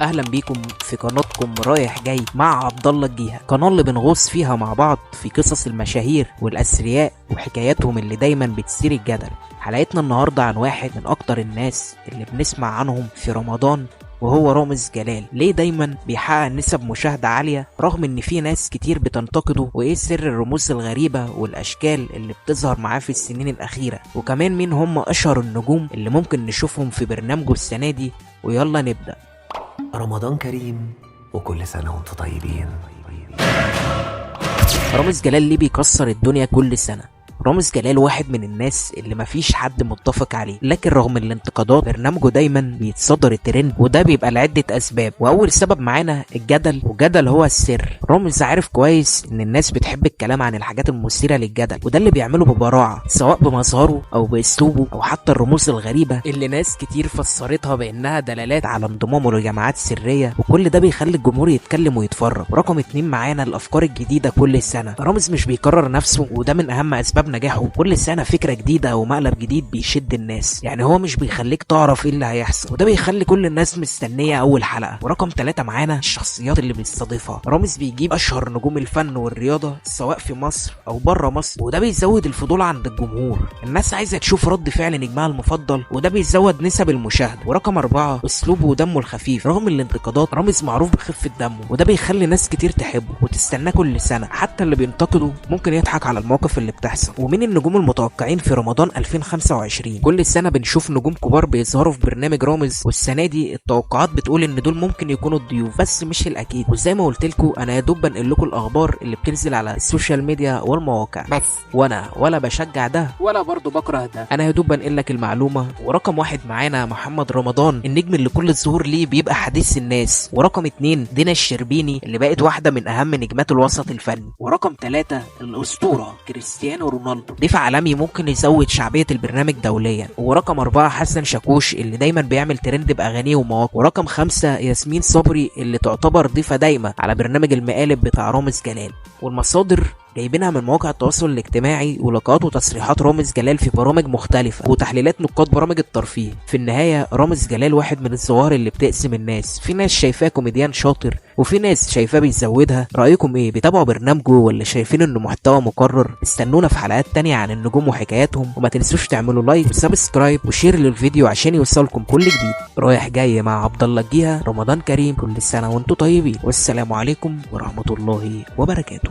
اهلا بيكم في قناتكم رايح جاي مع عبد الله الجيهة، قناه اللي بنغوص فيها مع بعض في قصص المشاهير والاثرياء وحكاياتهم اللي دايما بتثير الجدل. حلقتنا النهارده عن واحد من اكتر الناس اللي بنسمع عنهم في رمضان، وهو رامز جلال. ليه دايما بيحقق نسب مشاهدة عالية رغم ان في ناس كتير بتنتقده؟ وايه سر الرموز الغريبة والاشكال اللي بتظهر معاه في السنين الاخيرة؟ وكمان مين هم اشهر النجوم اللي ممكن نشوفهم في برنامجه السنة دي؟ ويلا نبدأ. رمضان كريم وكل سنة وانتم طيبين. رامز جلال ليه بيكسر الدنيا كل سنة؟ رامز جلال واحد من الناس اللي مفيش حد متفق عليه، لكن رغم الانتقادات برنامجه دايما بيتصدر الترند، وده بيبقى لعدة اسباب. واول سبب معانا الجدل، وجدل هو السر. رامز عارف كويس ان الناس بتحب الكلام عن الحاجات المثيرة للجدل، وده اللي بيعمله ببراعة، سواء بمظهره او باسلوبه او حتى الرموز الغريبة اللي ناس كتير فسرتها بانها دلالات على انضمامه لجماعات سرية، وكل ده بيخلي الجمهور يتكلم ويتفرج. رقم 2 معانا الافكار الجديدة كل سنة. رامز مش بيكرر نفسه، وده من اهم اسباب نجاحه. كل سنة فكرة جديدة او مقلب جديد بيشد الناس، يعني هو مش بيخليك تعرف ايه اللي هيحصل، وده بيخلي كل الناس مستنية اول حلقة. ورقم 3 معانا الشخصيات اللي بيستضيفها. رامز بيجيب اشهر نجوم الفن والرياضة سواء في مصر او بره مصر، وده بيزود الفضول عند الجمهور. الناس عايزة تشوف رد فعل نجمها المفضل، وده بيزود نسب المشاهدة. ورقم 4 اسلوبه ودمه الخفيف. رغم الانتقادات رامز معروف بخفة دمه، وده بيخلي ناس كتير تحبه وتستناه كل سنة. حتى اللي بينتقده ممكن يضحك على المواقف اللي بتحصل. ومين النجوم المتوقعين في رمضان 2025؟ كل سنة بنشوف نجوم كبار بيظهروا في برنامج رامز، والسنة دي التوقعات بتقول ان دول ممكن يكونوا الضيوف، بس مش الاكيد. وزي ما قلت لكم انا يا دوب بنقل لكم الاخبار اللي بتنزل على السوشيال ميديا والمواقع بس، وانا ولا بشجع ده ولا برضه بكره ده، انا يا دوب بنقل لك المعلومة. ورقم 1 معانا محمد رمضان، النجم اللي كل الظهور ليه بيبقى حديث الناس. ورقم 2 دينا الشربيني اللي بقت واحدة من اهم نجمات الوسط الفني. ورقم 3 الاسطورة كريستيانو رونالدو، ضيف عالمي ممكن يزود شعبية البرنامج دوليا. ورقم 4 حسن شاكوش اللي دايما بيعمل ترند بأغانيه ومواقفه. ورقم 5 ياسمين صبري اللي تعتبر ضيفة دايمة على برنامج المقالب بتاع رامز جلال. والمصادر جايبينها من مواقع التواصل الاجتماعي ولقاءات وتصريحات رامز جلال في برامج مختلفة وتحليلات نقاد برامج الترفيه. في النهاية رامز جلال واحد من الظواهر اللي بتقسم الناس، في ناس شايفاه كوميديان شاطر، وفي ناس شايفاه بيزودها. رأيكم ايه؟ بتابعوا برنامجه ولا شايفين انه محتوى مكرر؟ استنونا في حلقات تانية عن النجوم وحكاياتهم، وما تنسوش تعملوا لايك وسبسكرايب وشير للفيديو عشان يوصلكم كل جديد. رايح جاي مع عبد الله الجيهة. رمضان كريم، كل سنة وانتم طيبين، والسلام عليكم ورحمة الله وبركاته.